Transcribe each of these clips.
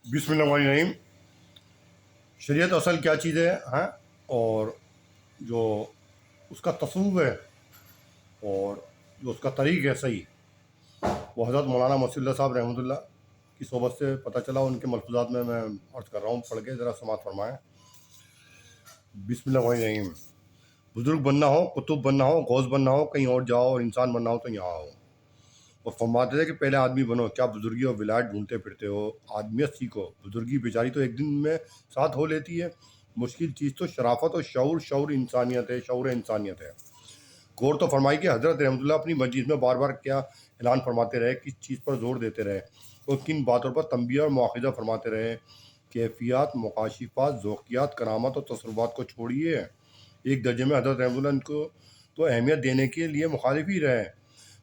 बिस्मिल्लाहिर्रहमानिर्रहीम। शरीयत असल क्या चीज़ है हैं और जो उसका तस्वुर है और जो उसका तरीक़ है सही, वो हज़रत मौलाना मौसूद साहब रहमतुल्लाह की सोबत से पता चला। उनके मलफूज़ात में मैं अर्ज़ कर रहा हूँ, पढ़ के ज़रा समात फरमाएँ। बिस्मिल्लाहिर्रहमानिर्रहीम। बुज़ुर्ग बनना हो, कुतुब बनना हो, गौस बनना हो, कहीं और जाओ, और इंसान बनना हो तो यहाँ आओ। और फरमाते थे कि पहले आदमी बनो, क्या बुजुर्गी और विलायत ढूंढते फिरते हो, आदमियत सीखो। बुजुर्गी बेचारी तो एक दिन में साथ हो लेती है। मुश्किल चीज़ तो शराफत और शऊर इंसानियत है, शऊर इंसानियत है। गौर तो फरमाई कि हज़रत रहमतुल्लाह अपनी मस्जिद में बार बार क्या ऐलान फरमाते रहे, किस चीज़ पर ज़ोर देते रहे और किन बातों पर तंबीह और मुआखज़ा फरमाते रहे। कैफियत, मुकाशिफात, ज़ौक़ियात, करामत और तसर्रुफ़ात को छोड़िए। एक दर्जे में हज़रत रहमतुल्लाह इनको तो अहमियत देने के लिए मुखालिफ ही रहे।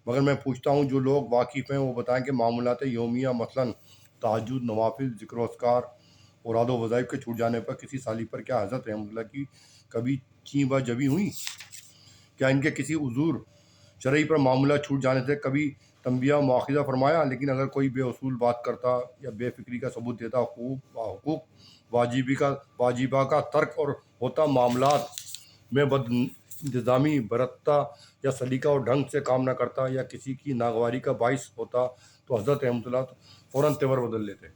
मगर मैं पूछता हूँ, जो लोग वाकिफ़ हैं वो बताएं कि मामूलात यौमिया मसलन तहज्जुद, नवाफिल, ज़िक्र व अस्कार, औराद व वज़ाइफ के छूट जाने पर किसी साली पर क्या हज़रत रहमतुल्लाह की कभी ची व जबी हुई? क्या इनके किसी उज़ूर शरई पर मामला छूट जाने से कभी तंबिया मुआखज़ा फरमाया? लेकिन अगर कोई बेउसूल बात करता या बेफ़िक्री का सबूत देता, हुकूक वाजिबा का तर्क और होता मामलात में बद इंतज़ामी बरतता या सलीका और ढंग से काम न करता या किसी की नागवारी का बाइस होता, तो हज़रत रहमतुल्लाह फ़ौरन तेवर बदल लेते,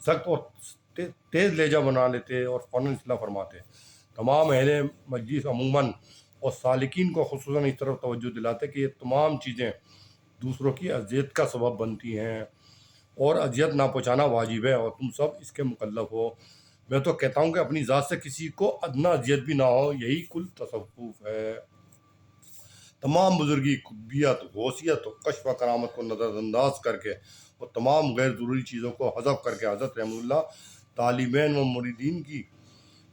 सख्त और तेज़ लहजा बना लेते और फ़ौरन इस्लाह फरमाते। तमाम अहले मजलिस अमूमन और सालिकीन को खुसूसन इस तरफ तवज्जो दिलाते कि ये तमाम चीज़ें दूसरों की अज़ियत का सबब बनती हैं और अज़ियत ना पहुँचाना वाजिब है और तुम सब इसके मुकल्लफ हो। मैं तो कहता हूँ कि अपनी ज़ात से किसी को अदना अज़ियत भी ना हो, यही कुल तसव्वुफ़ है। तमाम बुजुर्गी, कुतबियत, गौसियत और कश्फ करामत को नज़रअंदाज करके और तमाम गैर ज़रूरी चीज़ों को हज़फ करके हज़रत रहमतुल्लाह तालिबैन व मुरीदीन की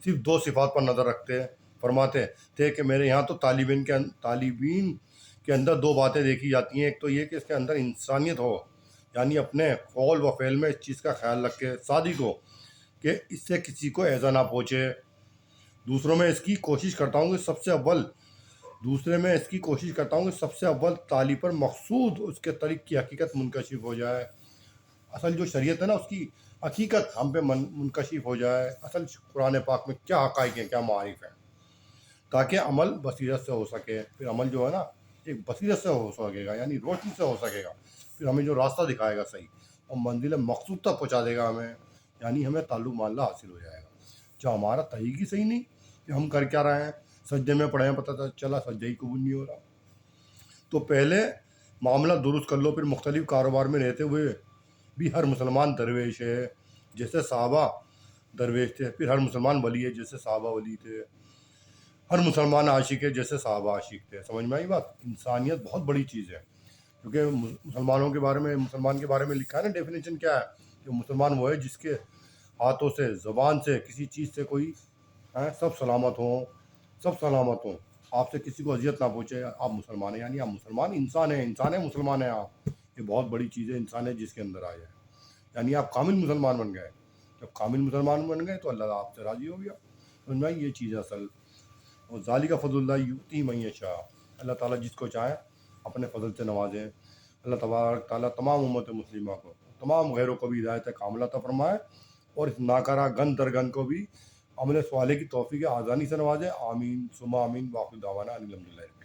सिर्फ दो सिफ़ात पर नज़र रखते फरमाते थे कि मेरे यहाँ तो तालिबीन के अंदर दो बातें देखी जाती हैं। एक तो ये कि इसके अंदर इंसानियत हो, यानी अपने कौल व फ़ेल में इस चीज़ का ख्याल रखे सादिक हो कि इससे किसी को ऐज़ा ना पहुँचे। दूसरे में इसकी कोशिश करता हूँ कि सबसे अव्वल ताली पर मकसूद उसके तरीक़ की हकीकत मुनकशिफ हो जाए। असल जो शरीयत है ना, उसकी हकीकत हम पे मुनकशिफ हो जाए। असल कुरान पाक में क्या हक़ाइक़ हैं, क्या मारिफ़ हैं, ताकि अमल बसीरत से हो सके। फिर अमल जो है ना, एक बसीरत से हो सकेगा, यानी रोशनी से हो सकेगा। फिर हमें जो रास्ता दिखाएगा सही और मंजिल मकसूद तक पहुँचा देगा हमें, यानी हमें ताल्लुक़ माल्ला हासिल हो जाएगा। जो हमारा तरीक़ ही सही नहीं कि हम कर क्या रहे हैं, सजदे में पड़े हैं, पता चला सजदा ही कबूल नहीं हो रहा। तो पहले मामला दुरुस्त कर लो, फिर मुख्तलिफ कारोबार में रहते हुए भी हर मुसलमान दरवेश है जैसे सहाबा दरवेश थे। फिर हर मुसलमान वली है जैसे सहाबा वली थे। हर मुसलमान आशिक है जैसे सहाबा आशिक थे। समझ में आई बात? इंसानियत बहुत बड़ी चीज़ है, क्योंकि मुसलमान के बारे में लिखा है ना, डेफिनेशन क्या है कि मुसलमान वो है जिसके हाथों से, ज़बान से, किसी चीज़ से कोई सब सलामत हों, आपसे किसी को अजियत ना पहुँचे, आप मुसलमान हैं। यानी आप मुसलमान इंसान है, मुसलमान है आप। ये बहुत बड़ी चीज़ है, इंसान है जिसके अंदर आ जाए, यानी आप कामिल मुसलमान बन गए। जब कामिल मुसलमान बन गए तो अल्लाह आपसे राज़ी हो गया। समझ में आई ये चीज़ असल? और ज़ालिका फ़ज़लुल्लाह युती मन यशा, अल्लाह ताला जिसको चाहे अपने फ़ज़ल से नवाजें। अल्लाह तबारक ताला तमाम उम्मत मुस्लिमा को, तमाम गैरों को भी हिदायत कामिला अता फ़रमाए और इस नाकारा गन दरगन को भी अमल स्वाले की तौफ़ीक़ आज़ानी से नवाजे। आमीन सुम्मा आमीन। वाक़िर दावाना अनिल हम्दुलिल्लाह।